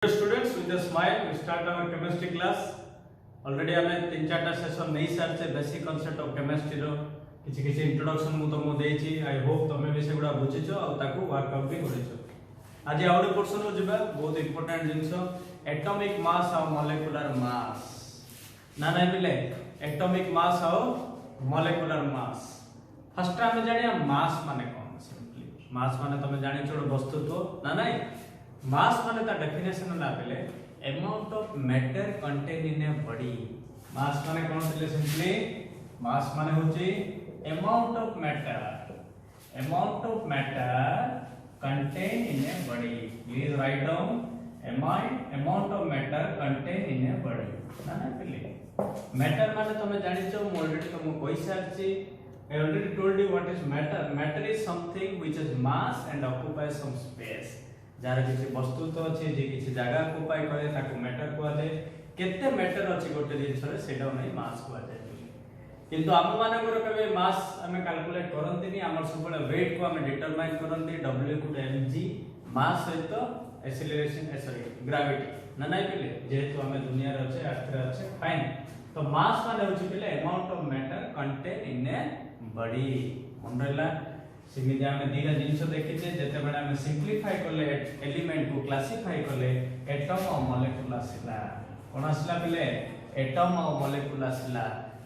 Dear students, with a smile, we start our chemistry class. Already हमें 3-4 session नहीं सारचे basic concept of chemistry रो किछि introduction मु तुमको देछि. आई होप तमे भी सेगुडा बुझिछो आ ताकू वर्कआउट भी करिछो. आज आउट पोर्शन हो जिबा बहुत इंपोर्टेंट जिंसो एटॉमिक मास और मॉलिक्यूलर मास. ना नहीं मिले एटॉमिक मास और मॉलिक्यूलर मास. फर्स्ट हम जानिया मास माने कोन. सिंपली मास माने तमे जानि छोड़ वस्तुत्व ना नहीं. मास माने ता डेफिनेशन ना पेले amount of matter contain in a body. Mass माने कोन थिले सिंपली मास माने होची amount of matter contain in a body. Please write down amount of matter contain in a body. ना ना पेले मैटर माने तमे जानि छो मु ऑलरेडी तुमको कहि Sarchi. I already told you what is matter. Matter is something which is mass and occupies some space. Jar किसी वस्तु तो अछि जे किसी जगह ऑक्युपाई करे ताको मैटर को आजे. केते मैटर अछि गोटे जिंस रे सेटा नै मास को आजे. किंतु हम मानकर कबे मास हमें कैलकुलेट करंती नि. हमर सबले वेट को हम डिटरमाइन करंती w * mg मास सहित एक्सेलरेशन सॉरी ग्रेविटी ना नै पिले जेहेतु हमें दुनिया रे अछि अर्थ रे अछि फाइन. तो मास माने होछि पिले amount of matter contain in a body. मनरेला सिमिति हमें दीरा जिंस देखिछे जेते बेला हमें सिंपलीफाई करले एलिमेंट को क्लासिफाई करले एटम और मॉलिक्यूल आसिला. कोन आसिला पिले एटम और मॉलिक्यूल आसिला.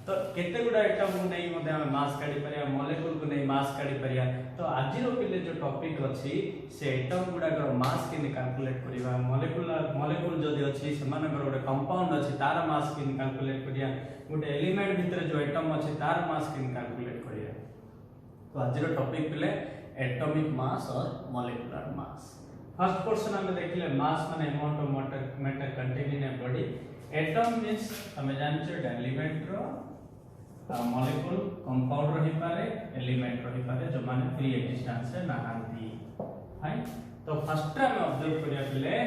तो केते गुडा एटम को नै मध्ये हम मास काढी परिया मॉलिक्यूल को नै मास काढी परिया. तो आज रो पिले जो टॉपिक अछि से एटम गुडा कर मास के कैलकुलेट करिवा. मॉलिक्यूल जदी अछि समानकर गोटे कंपाउंड अछि तार मास के कैलकुलेट करिया. गोटे एलिमेंट भीतर जो एटम अछि तार मास के कैलकुलेट करिया. तो आज रो टॉपिक पिले एटॉमिक मास और मॉलिक्यूलर मास. फर्स्ट पोर्शन हमें देखिले मास माने amount of matter contain in a body. Atom means हमें जानछो एलिमेंट रो मॉलिक्यूल कंपाउंड रही पारे एलिमेंट रही पारे जो माने फ्री एक्जिस्टेंस से नाहांती. फाइन. तो फर्स्ट हम ऑब्जर्व करिया पिले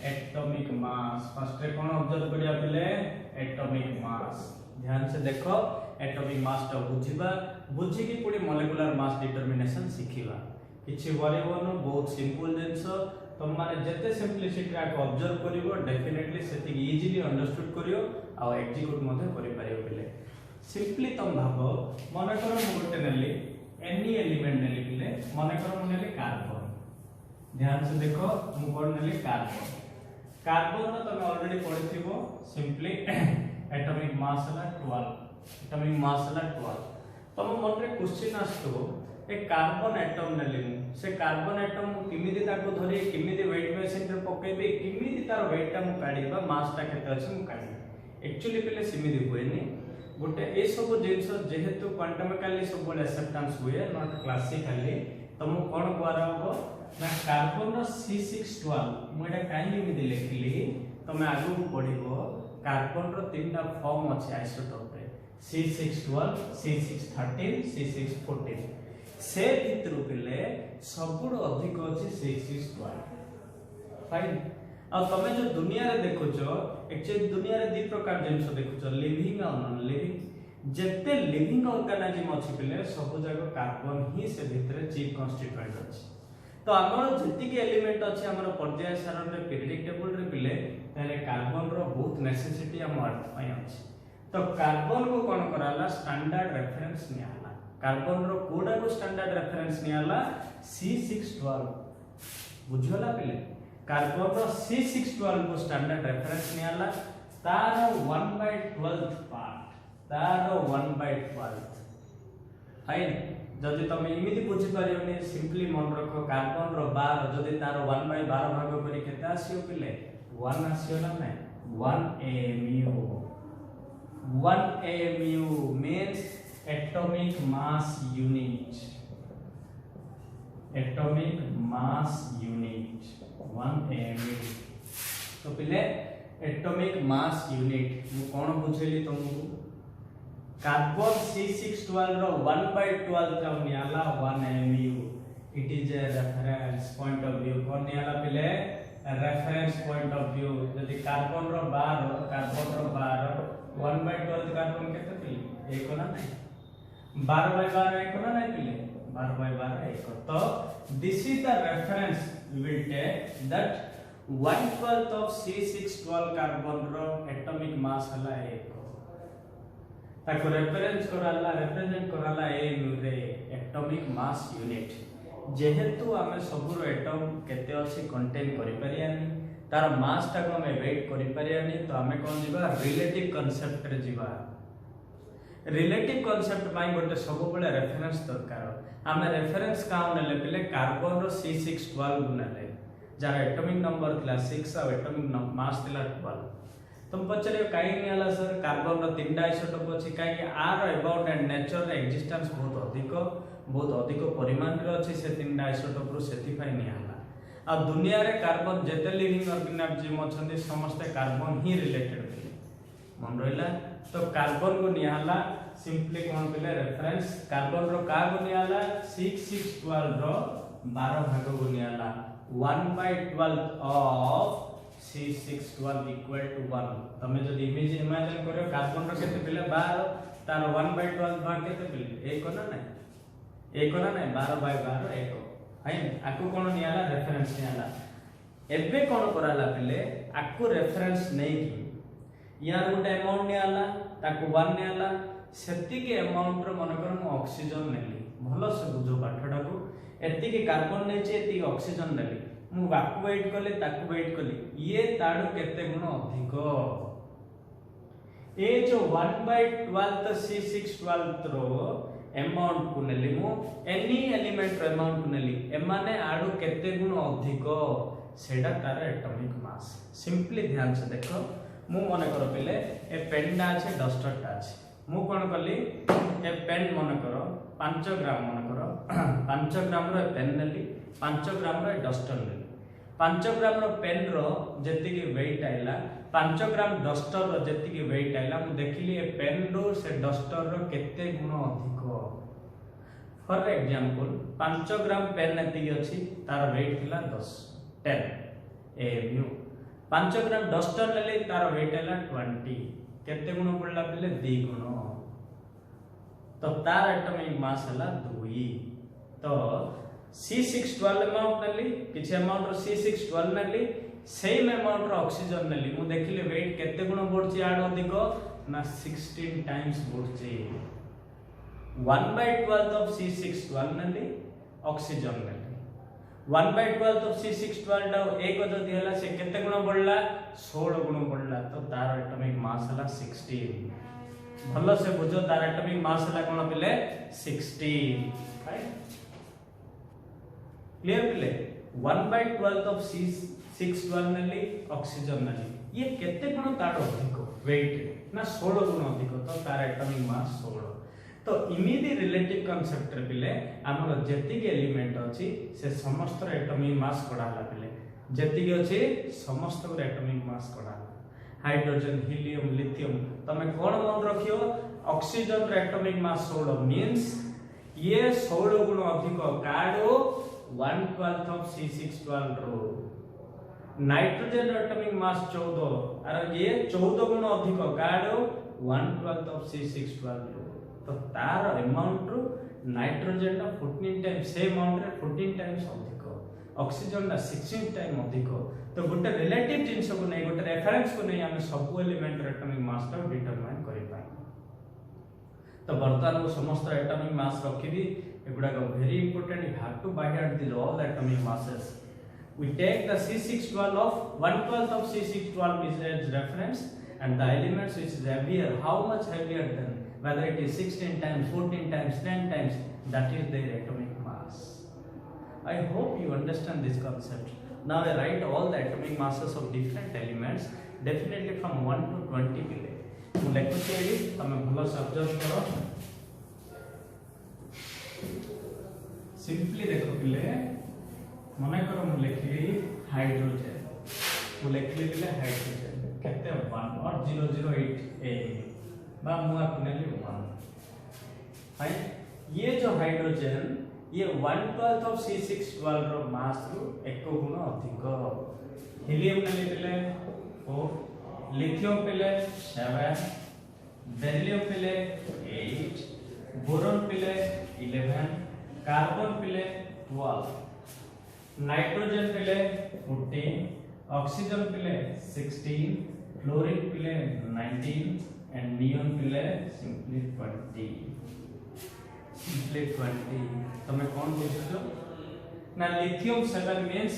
एटॉमिक मास. फर्स्ट रे कोन ऑब्जर्व करिया पिले एटॉमिक मास. ध्यान से देखो एटॉमिक मास टा बुझी की पूरी मॉलिक्यूलर मास डिटरमिनेशन सिखिबा. किछि वरिबनो बहुत सिंपल जिंस तुम माने जते सिंपलिसिटी को ऑब्जर्व करिवो डेफिनेटली सेति इजीली अंडरस्टूड करियो आ एग्जीक्यूट मध्ये करि पारियो पिले. सिंपली तुम भाबो माने करो मु गोटे नेली एनी एलिमेंट नेली पिले. माने करो मु नेली कार्बन. ध्यान से देखो मु कोन नेली कार्बन. कार्बन तो तुम ऑलरेडी पढिथिबो. सिंपली एटॉमिक मास हला 12. एटॉमिक मास हला 12. तुम मन रे क्वेश्चन आस्तो ए कार्बन एटम नेली से कार्बन एटम किमिति ताको धरि किमिति वेट मशीन रे पकेबे किमिति तार वेट ता मु काढीबा मास ता केते अछि मु काढी. एक्चुअली पिले सिमिति होएनी. गोटे ए सब जिंस जेहेतु क्वांटमिकली सब बोले एक्सेप्टेंस हुए नॉट क्लासिकली. तुम कोन द्वारा हो ना कार्बन रो C612 मु एटा काहे इमिति लिखली तुम आगु पढिबो. कार्बन रो तीनटा फॉर्म अछि आइसोटोप रे C612 C613 C614. से भितरु पिले सबुड अधिक अछि C612. फाइन. आ तमे जो दुनिया रे देखुछो एक्चुअली दुनिया रे दी प्रकार जिंस देखुछो लिविंग और नॉन लिविंग. जते लिविंग ऑर्गेनिज्म अछि पिले सब जगह कार्बन ही से भितरे चीफ कॉन्स्टिट्यूएंट अछि. तो हमर जति के एलिमेंट अछि हमर पर्याय सारण रे पीरियडिक टेबल रे पिले ताले कार्बन रो बहुत नेसेसिटी हम अर्थ पय अछि. तो कार्बन को कोन कराला स्टैंडर्ड रेफरेंस नियाला. कार्बन रो कोडा को स्टैंडर्ड रेफरेंस नियाला C612. बुझला पिले कार्बन रो C612 को स्टैंडर्ड रेफरेंस नियाला. तार 1/12 पार्ट तार 1/12. फाइन. जदि तुम इमिति बुझी परियोनी सिंपली मन रखो कार्बन रो 12 जदि तार 1/12 भाग करी केते आसियो पिले 1 आसियो ना नै 1 AMU. 1 AMU means atomic mass unit. Atomic mass unit 1 AMU. तो पिले atomic mass unit मु कोन बुझेली तुमको. कार्बन C612 रो 1/12 का नियाला 1 AMU. It is a reference point of view. कोन नियाला पिले रेफरेंस पॉइंट ऑफ व्यू. यदि कार्बन रो 12 1/12 कार्बन केते पिले 1 ना नै 12/12 1 ना नै पिले 12/12 1. तो this is the reference we will take that 1/12 of C612 carbon row atomic mass हला 1 ताको रिप्रेजेंट कराला ए रे एटॉमिक मास यूनिट जेहेतु आमे सबरो एटम केते अछि कंटेन करि परियानी तार मास टा को हमें वेट करि परियानी तो हमें कोन जीवा रिलेटिव कांसेप्ट रे जीवा रिलेटिव कांसेप्ट माइ गोटे सब बेले रेफरेंस दरकार आमे रेफरेंस काउ नेले पिले कार्बन रो C612 गुनेले जार एटॉमिक नंबर थिला 6 आ एटॉमिक मास थिला 12 तुम पचरे काई नियाला सर कार्बन रो तीनटा आइसोटोप अछि काई are about and nature existence बहुत अधिक परिमाण रे अछि से तीनटा आइसोटोप रो सेटिफाई नियाला आ दुनिया रे कार्बन जेते लिविंग ऑर्गेनिज्म अछंती समस्त कार्बन ही रिलेटेड बे मन रहिला तो कार्बन को नियाला सिंपली कोन पिले रेफरेंस कार्बन रो का को नियाला 6 रो 12 भाग को नियाला 1/12 ऑफ C612 equal to 1 तमे जदी इमेजिन करियो कार्बन रो केते पिले 12 तार 1/12 भाग केते पिले 1 ना नहीं 1 ना नहीं 12/12 1 हाय आकु कोन नियाला रेफरेंस नियाला एबे कोन कराला पिले आकु रेफरेंस नै की यार गोटे अमाउंट नियाला ताकु 1 नियाला सेति के अमाउंट रो मन कर म ऑक्सीजन नेली भलो से बुझो पाठडा को एति के कार्बन नै छै एति ऑक्सीजन नेली मु बाकु वेट करले ताकु वेट करली ये ताडू केते गुण अधिक ए जो 1/12 तो C612 रो अमाउंट को नेली मु एनी एलिमेंट रो अमाउंट को नेली एमाने आडू केते गुण अधिक सेडा तार एटॉमिक मास सिंपली ध्यान से देखो मु मने करो पहले ए पेनडा আছে डस्टरटा আছে मु कोन करली ए पेन मने करो 5 ग्राम मने करो 5 ग्राम रो पेन नेली 5 ग्राम रो डस्टर नेली 5 ग्राम रो पेन रो जति की वेट आइला 5 ग्राम डस्टर रो जति की वेट आइला मु देखिली ए पेन रो से डस्टर रो केते गुण अधिक फॉर एग्जांपल 5 ग्राम पेन एति अछि तार वेट थिला 10 mu 5 ग्राम डस्टर लेले तार वेट आइला 20 केते गुण पड़ला पले 2 गुण तो तार एटॉमिक मास हला 2 तो C612 अमाउंट नली किछ अमाउंट रो C612 नली सेम अमाउंट रो ऑक्सीजन नली मु देखिले वेट केते गुण बढ़छि आड अधिक ना 16 टाइम्स बढ़छि 1/12 ऑफ C612 नली ऑक्सीजन नली 1/12 ऑफ C612 टा एक जदी हला से केते गुण बढ़ला 16 गुण बढ़ला तो तार एटॉमिक मास हला 16 भलो से बुझो तार एटॉमिक मास हला कोन पिले 16 राइट क्लियर पिले 1/12 ऑफ C612 नली ऑक्सीजन नली ये केते गुण तार अधिक वेट ना 16 गुण अधिक तो तार एटॉमिक मास 16 तो इमिडी रिलेटिव कांसेप्ट रे पिले हमर जेति के एलिमेंट अछि से समस्त रे एटॉमिक मास कडाला पिले जेति के अछि समस्त रे एटॉमिक मास कडाला हाइड्रोजन हीलियम लिथियम तमे कोन मन रखियो ऑक्सीजन रे एटॉमिक मास 16 मींस ये 16 गुण अधिक काडो 1/12 ऑफ C612 रो नाइट्रोजन एटॉमिक मास 14 और ये 14 गुण अधिक काडो 1/12 ऑफ C612 रो तो तार अमाउंट रो नाइट्रोजन टा 14 टाइम्स से अमाउंट रे 14 टाइम्स अधिक ऑक्सीजन टा 16 टाइम अधिक तो गुटे रिलेटिव जिंस को नै गुटे रेफरेंस को नै हम सब एलिमेंट रे एटॉमिक मास टा डिटरमाइन करि पाई तो बर्तमान को समस्त एटॉमिक मास रखिबी एगुडा को very important you have to by heart the all the atomic masses we take the C612 of 1/12 of C612 is as reference and the elements which is heavier how much heavier than whether it is 16 times 14 times 10 times that is their atomic mass I hope you understand this concept now I write all the atomic masses of different elements definitely from 1 to 20 मिले मु लेखुची AD तमे भलो से observe करो simply देखो पिले मने करो मु लिखली हाइड्रोजन मु लिखली पिले हाइड्रोजन केते 1 और 008 ए बा मु आपनेली 1 है ये जो हाइड्रोजन ये 1/12 ऑफ C612 रो मास रो 1 गुण अधिक हीलियम ने पिले 4 लिथियम पिले 7 बेरिलियम पिले 8 बोरॉन पिले 11 कार्बन पिले 12 नाइट्रोजन पिले 14 ऑक्सीजन पिले 16, फ्लोरीन पिले 19 and neon पिले simply 20. Simply 20. तुम्हें कौन बुझो ना lithium 7 means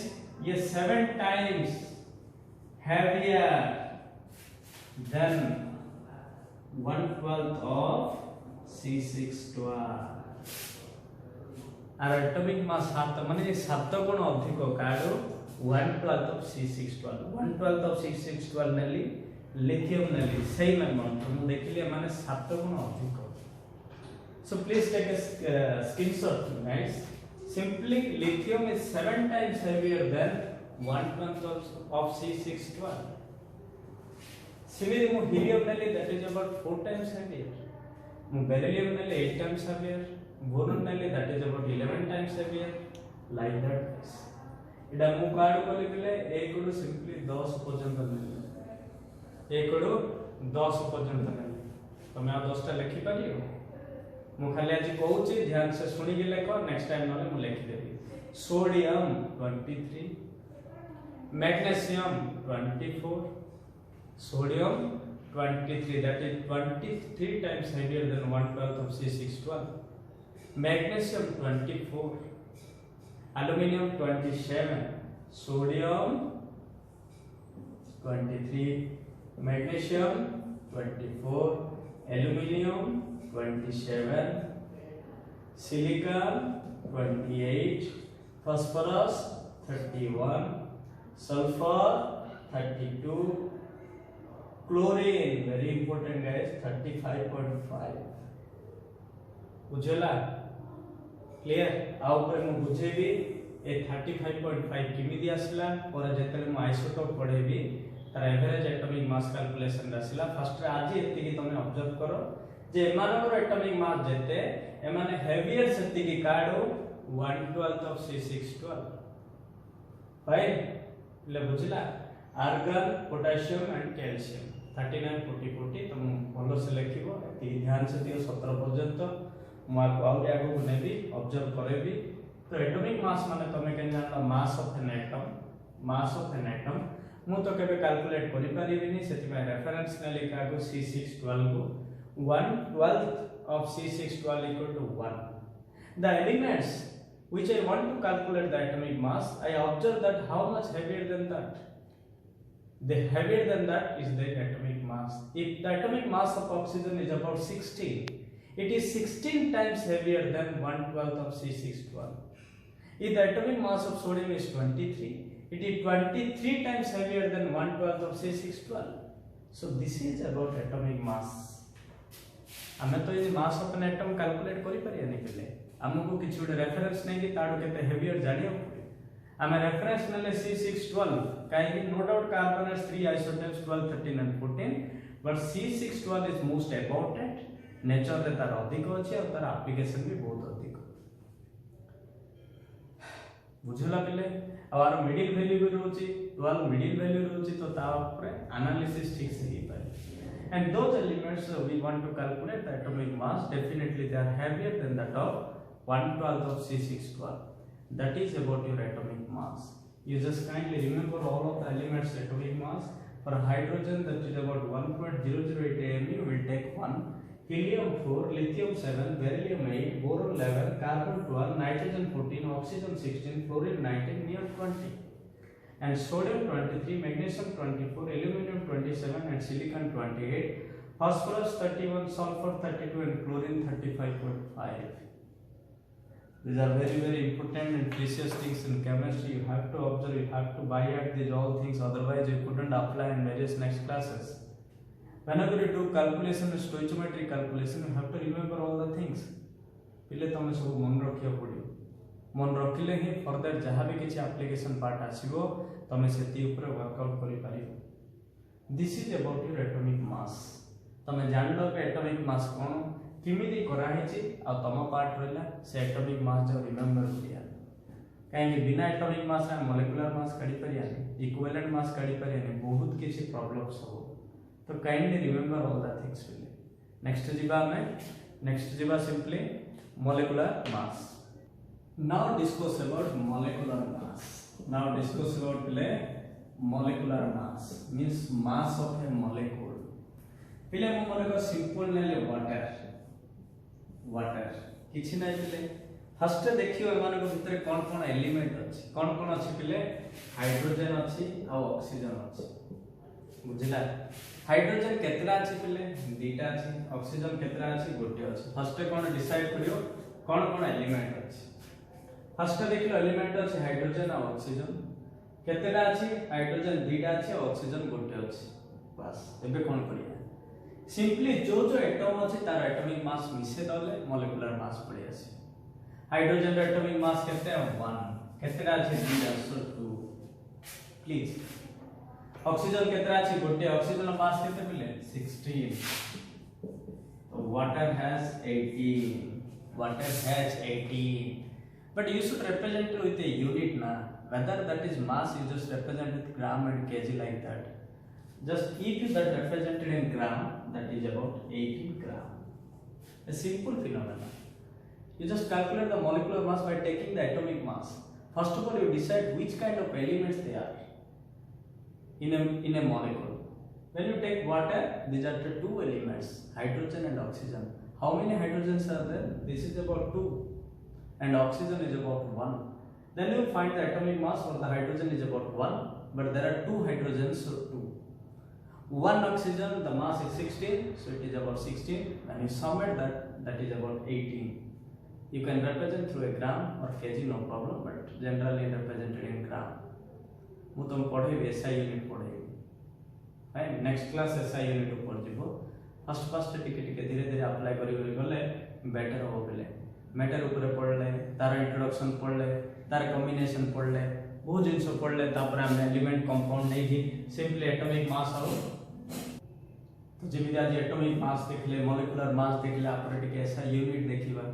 ये 7 times heavier than 1/12 of C612. और एटॉमिक मास 7 माने 7 गुण अधिक काडो 1/12 of C612. 1/12 of C612 नेली लिथियम नेली सेम अमाउंट तो मु देखिले माने 7 गुण अधिक. So please take a screenshot guys. Simply lithium is 7 times heavier than 1/12 of C612. Similarly, helium Nelly that is about 4 times heavier. Beryllium Nelly 8 times heavier. Boron Nelly that is about 11 times heavier. Like that. Ida मु card Koli पिले एकड़ो simply 10 पर्यंत नेली. एकड़ो 10 पर्यंत नेली. तमे आ 10 टा लिखि पारियो. मु खाली आज कहूची ध्यान से सुनी के लेखो नेक्स्ट टाइम नले मु लिखि देबी. Sodium 23, magnesium 24, sodium 23 that is 23 times heavier than 1/12 of C612. Magnesium 24, aluminium 27, sodium 23, magnesium 24, aluminium 27, silicon 28, phosphorus 31, sulfur 32, chlorine very important guys 35.5. बुझला क्लियर आ ऊपर मु बुझेबी ए 35.5 किमिदी आसला और जेतले मु आइसोटोप पढेबी तार एवरेज एटॉमिक मास कैलकुलेशन आसला. फर्स्ट रे आज एति की तमे ऑब्जर्व करो जे एमानकर एटॉमिक मास जेते एमाने हेवियर सेति की काडो 1/12 ऑफ C612 फाइन ले बुझला. आर्गन पोटेशियम एंड कैल्शियम 39 40 40 तुम भलो से लिखिबो एति ध्यान से दियो 17 पर्यंत मु आउट आगो को नेबी ऑब्जर्व करेबी. तो एटॉमिक मास माने तमे केन जानला mass of an atom. Mass of an atom मु तो केबे कैलकुलेट करि परिबिनी सेति में रेफरेंस ने लिखा गो C612 को 1/12 of C612 equal to 1. The elements which I want to calculate the atomic mass, I observe that how much heavier than that. The heavier than that is the atomic mass. If the atomic mass of oxygen is about 16, it is 16 times heavier than 1/12 of C612. If the atomic mass of sodium is 23, it is 23 times heavier than 1/12 of C612. So this is about atomic mass. हमें तो ये mass of an atom calculate करि परियानी पले हमको किछ good reference नै कि ताडो केते हेवियर जानियो पड़े. हमें रेफरेंस नले C612 काहे कि no doubt carbon has 3 isotopes 12 13 and 14 but C612 is most important. Nature रे तार अधिक अछि और तार एप्लीकेशन भी बहुत अधिक. बुझला पले आर मिडिल वैल्यू भी रहउची 12 मिडिल वैल्यू रहउची तो ता ऊपर एनालिसिस ठीक से ही पाए. And those elements we want to calculate the atomic mass, definitely they are heavier than that of 1/12 of C612. That is about your atomic mass. You just kindly remember all of the elements atomic mass. For hydrogen that is about 1.008 AMU, you will take 1, helium 4, lithium 7, beryllium 8, boron 11, carbon 12, nitrogen 14, oxygen 16, fluorine 19, neon 20. And sodium 23, magnesium 24, aluminum 27 and silicon 28, phosphorus 31, sulfur 32 and chlorine 35.5. These are very important and precious things in chemistry. You have to observe, you have to buy at these all things, otherwise you couldn't apply in various next classes. Whenever you do calculation, stoichiometric calculation, you have to remember all the things. पहले तमे सब मन रखियो पड़ियो. मन रखिले ही further जहाँ भी किसी एप्लीकेशन पार्ट आसीबो तमे सेती ऊपर वर्कआउट करि पारियो. This is about your atomic mass. तमे जानलो के एटॉमिक मास कोन किमिदी करा हिची आ तम पार्ट रहला से एटॉमिक मास जो रिमेंबर करिया. काहे कि बिना एटॉमिक मास रे मॉलिक्यूलर मास काढी परियानी, इक्विवेलेंट मास काढी परियानी, बहुत किछि प्रॉब्लम्स हो. तो kindly remember all the things पहले. नेक्स्ट जीवा simply molecular mass. Now discuss about molecular mass. Now discuss about molecular mass means mass of a molecule पिले मो मन को सिंपल नेले वाटर किछि नै पिले फर्स्ट देखियो एमान को भीतर कोन कोन एलिमेंट अछि कोन कोन अछि पिले हाइड्रोजन अछि आ ऑक्सीजन अछि बुझिला हाइड्रोजन केतरा अछि पिले दीटा अछि ऑक्सीजन केतरा अछि गोटे अछि फर्स्ट कोन डिसाइड करियो कोन कोन एलिमेंट अछि फर्स्ट देखिलो एलिमेंट अछि हाइड्रोजन आ ऑक्सीजन केतरा अछि हाइड्रोजन दीटा अछि ऑक्सीजन गोटे अछि बस एबे कोन करिया सिंपली जो जो एटम अछि तार एटॉमिक मास मिसे दले मॉलिक्यूलर मास पड़ी आसी हाइड्रोजन रे एटॉमिक मास केते 1 केतरा अछि दीटा सो 2 प्लीज ऑक्सीजन केतरा अछि गोटे ऑक्सीजन मास केते मिले 16 तो water has 18 but you should represent it with a unit na whether that is mass you just represent with gram and kg like that just keep that represented in gram that is about 18 gram a simple phenomenon you just calculate the molecular mass by taking the atomic mass first of all you decide which kind of elements they are in a molecule when you take water these are the two elements hydrogen and oxygen how many hydrogens are there this is about 2 and oxygen is about 1 then you find the atomic mass for the hydrogen is about 1 but there are 2 hydrogens so 2 1 oxygen the mass is 16 so it is about 16 and you sum it that is about 18 you can represent through a gram or kg no problem but generally represented in gram mu tum padhebi SI unit padhebi right next class SI unit upor jibo first टिके धीरे धीरे apply करी गले better हो गले matter ऊपर पढ़ले तार इंट्रोडक्शन पढ़ले तार कॉम्बिनेशन पढ़ले बहुत जिंस पढ़ले तापर हम एलिमेंट कंपाउंड नहीं कि सिंपली एटॉमिक मास हो तो जेमि आज एटॉमिक मास देखले मॉलिक्यूलर मास देखले आपर टिके ऐसा यूनिट देखिबा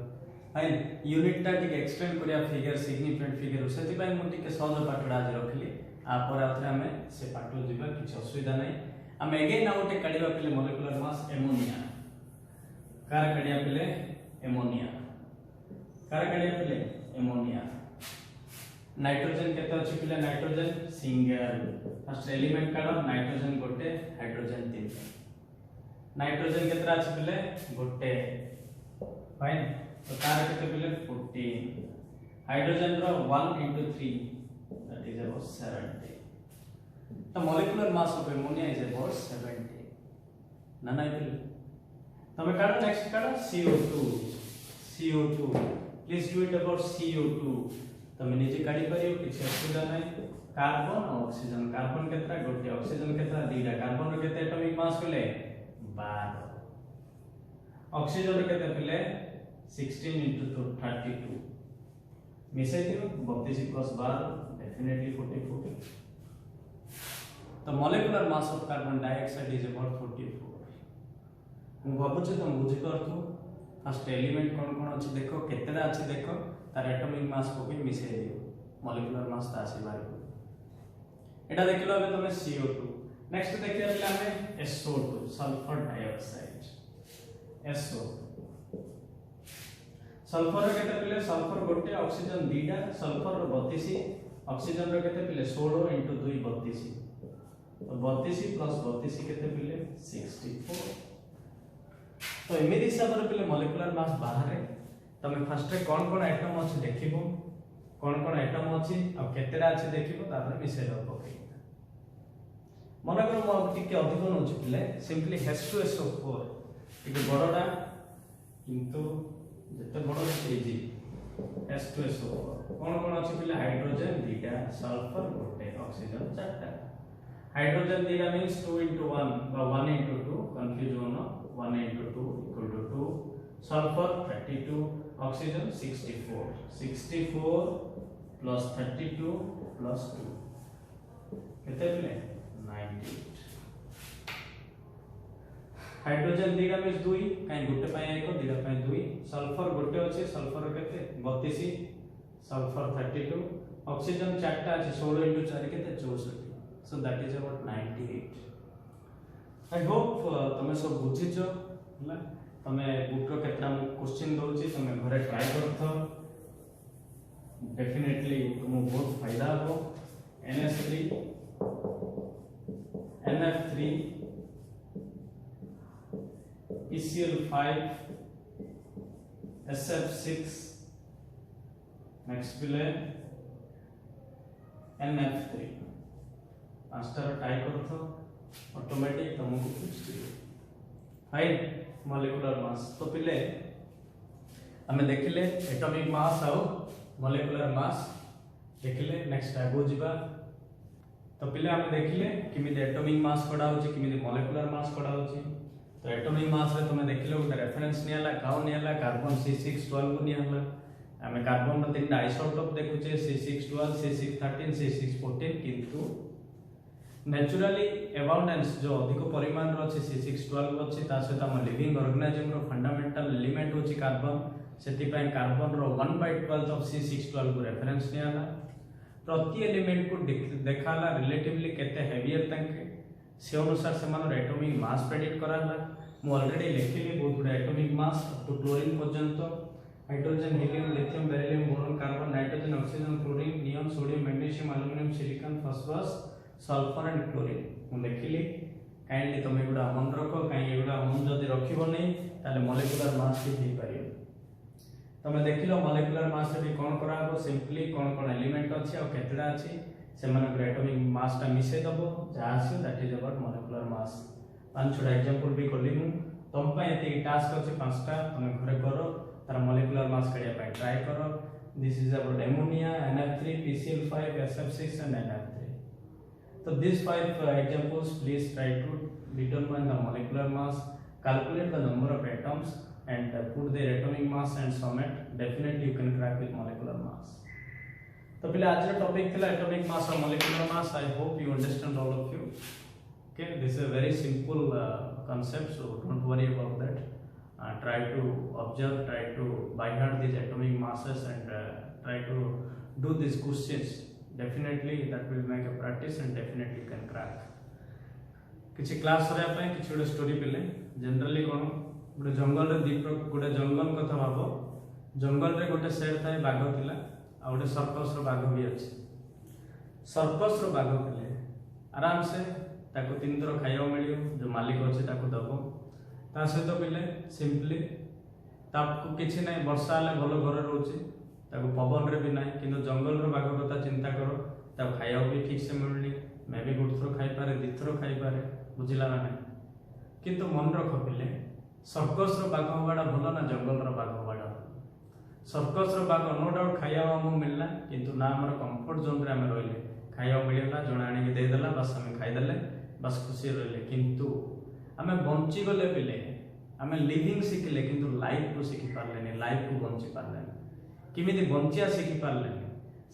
फाइन यूनिट टा टिके एक्सटेंड करिया फिगर सिग्निफिकेंट फिगर सेति बाय मु टिके सहज पाठडा आज रखली आपर आथरे हमें से पाठो जिबा किछ असुविधा नहीं हम अगेन आउट काढिबा पले मॉलिक्यूलर मास एमोनिया कार काढिया पले एमोनिया कार काढिया पले एमोनिया नाइट्रोजन केते अछि पले नाइट्रोजन सिंगल फर्स्ट एलिमेंट काढो नाइट्रोजन गोटे हाइड्रोजन 3 नाइट्रोजन केतरा अछि पले गोटे फाइन तो कार केते पले 14 हाइड्रोजन रो 1 into 3 that is about 70 the molecular mass of ammonia is about 70 नाना पले तमे काढो next काढो CO2 please do it about CO2 तमे नीचे काढी परियो किछ असुविधा नै कार्बन और ऑक्सीजन कार्बन केतरा गोटे ऑक्सीजन केतरा दीटा कार्बन रो केते एटॉमिक मास पले 12 ऑक्सीजन रो केते पले 16 into 32 मिसे दियो 32 plus 12 definitely 44 the molecular mass of carbon dioxide is about 44 मु भाबु छ तुम बुझि करथु फर्स्ट एलिमेंट कोन कोन अछि देखो केतेरा अछि देखो तार एटॉमिक मास को भी मिसे दियो मॉलिक्यूलर मास ता आसी बारे एटा देखिलो अबे तमे CO2 नेक्स्ट देखिया पले हमें SO2 sulphur dioxide SO sulphur रो केते पले सल्फर गोटे ऑक्सीजन दीटा सल्फर रो 32 ऑक्सीजन रो केते पले 16 into 2 32 तो 32 plus 32 केते पले 64 तो एमिति हिसाब रे पले मॉलिक्यूलर मास बाहर तमे फर्स्ट कोन कोन एटम अछि देखिबो कोन कोन एटम अछि आ केतेरा अछि देखिबो तापर मिसे दो पके मन कर मो टिके अधिक नछि पले सिंपली H2SO4 टिके बडडा किंतु जते बड इजी H2SO4 कोन कोन अछि पले हाइड्रोजन दीटा सल्फर गोटे ऑक्सीजन चारटा हाइड्रोजन दीटा मींस 2 into 1 বা 1 into 2 कंफ्यूज होनो 1 into 2 equal to 2 sulfur 32 oxygen 64 plus 32 plus 2 केते पले 98 हाइड्रोजन दीटा मींस 2 काई गोटे पाए एको दीटा पाए 2 सल्फर गोटे अछि सल्फर केते 32 सल्फर 32 ऑक्सीजन चारटा अछि 16 into 4 केते 64 so that is about 98 I hope तमे सब बुझिছো हला तमे बुक रो केतरा क्वेश्चन दोछि तमे घरे ट्राई करथो डेफिनेटली तुम बहुत फायदा हो NS3 NF3, PCl5, SF6, next पिले NF3 पांचटार टाई करथो ऑटोमेटिक तुमको पूछती फाइन मॉलिक्यूलर मास तो पिले हमें देखिले एटॉमिक मास आउ मॉलिक्यूलर मास देखिले नेक्स्ट आगो जिबा तो पिले हमें देखिले किमिति एटॉमिक मास कोडा होची किमिति मॉलिक्यूलर मास कोडा होची तो एटॉमिक मास रे तुमे देखिलो गोटे रेफरेंस नियाला काउ नियाला कार्बन C612 को नियाला हमें कार्बन रो तीन आइसोटोप देखुचे C612 C613 C614 किंतु नेचुरली अबाउंडेंस जो अधिक परिमाण रो अछि C612 अछि ता सहित हम लिविंग ऑर्गेनिज्म रो फंडामेंटल एलिमेंट होछि कार्बन सेति पय कार्बन रो 1/12 ऑफ C612 को रेफरेंस नियाला प्रति एलिमेंट को देखाला रिलेटिवली केते हेवियर तंके से अनुसार से मानो एटॉमिक मास प्रेडिक्ट कराला मु ऑलरेडी लिखिली बहुत good atomic mass up to chlorine पर्यंत hydrogen helium lithium beryllium boron carbon nitrogen oxygen chlorine neon sodium magnesium aluminium silicon phosphorus sulphur and chlorine मु लिखिली काइंडली तुम एगुडा मन रखो काई एगुडा मन जदी रखिबो नै ताले मॉलिक्यूलर मास भी हे परियो तमे देखिलो मॉलिक्यूलर मास रे कोन कराबो सिंपली कोन कोन एलिमेंट अछि और केतडा अछि से माने एटॉमिक मास ता मिसे दबो जासी that is about molecular mass पांच छोटा एग्जांपल भी करली मु तुम पे एति टास्क अछि पांचटा तुम घरे करो तार मॉलिक्यूलर मास करिया पाई ट्राई करो this is about ammonia NF3 PCl5 SF6 and NF3 so these five examples please try to determine the molecular mass calculate the number of atoms and put their atomic mass and sum it definitely you can crack with molecular mass तो पहले आज का topic था atomic mass और molecular mass I hope you understand all of you okay this is a very simple concept so don't worry about that try to observe try to by heart these atomic masses and try to do these questions definitely that will make a practice and definitely you can crack किछि class रे पय किछि गोटे story पिले generally कोन गोटे जंगल रे दीप गोटे जंगल कथा भाबो जंगल रे गोटे शेर थाए बाघ थिला आ गोटे सर्कस रो बाघ भी अछि सर्कस रो बाघ पिले आराम से ताको तीन थर खाइबा मिलियो जो मालिक अछि ताको दबो ता सहित पिले सिंपली ताको किछि नै वर्षा ले भलो घर रहउछि ताको पवन रे भी नै किंतु जंगल रो बाघ कथा चिंता करो ताको खाइबा भी ठीक से मिलनी मे भी गुड थर खाइ पारे दी थर खाइ पारे बुझिला ना किंतु मन रख पिले सर्कस रो बाघ होबाडा भलो ना जंगल रो बाघ होबाडा सर्कस रो बाघ नो डाउट खाइबा हमु मिलला किंतु ना हमर कंफर्ट जोन रे हम रहले खाइबा मिलला जण आनी के दे देला बस हम खाइ देले बस खुशी रहले किंतु हमें बंची गले पिले हमें लिविंग सिखले किंतु लाइफ को सिखि पारले लाइफ को बंची पारले किमिति बंचिया सिखि पारले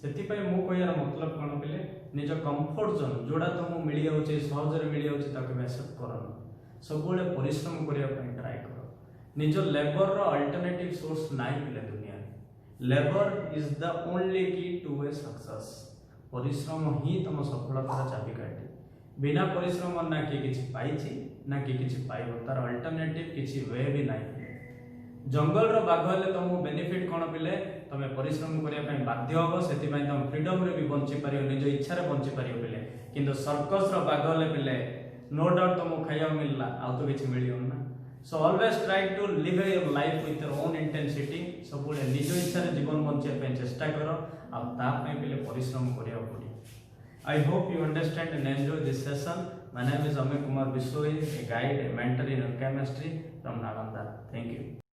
सेति पय मु कहयार मतलब कोन पिले निज कंफर्ट जोन जोडा तुम मिली जाउचे सहज रे मिली जाउचे ताके एक्सेप्ट करन सब बेले परिश्रम करिया पय ट्राई करो निज लेबर रो अल्टरनेटिव सोर्स नाइ पिले दुनिया लेबर इज द ओनली की टू ए सक्सेस परिश्रम ही तुम सफलता चाबी काटे बिना परिश्रम ना कि किछि पाइछि ना कि किछि पाइबो तार अल्टरनेटिव किछि वे भी नाही जंगल रो बाघ हेले तुम बेनिफिट कोन पिले तमे परिश्रम करिया पय बाध्य होबो सेति पय तुम फ्रीडम रे भी बंची पारियो निज इच्छा रे बंची पारियो पिले किंतु सर्कस रो बाघ हेले पिले नो डाउट तुम खाइया मिलला आ तो किछि मिलियो ना so always try to live your life with your own intensity सब बोले निज इच्छा रे जीवन बंचिया पय चेष्टा करो आ ता पय पिले परिश्रम करिया पड़ी I hope you understand and enjoy this session. My name is Amay Kumar Bisoi, a guide, a mentor in chemistry from Nalanda. Thank you.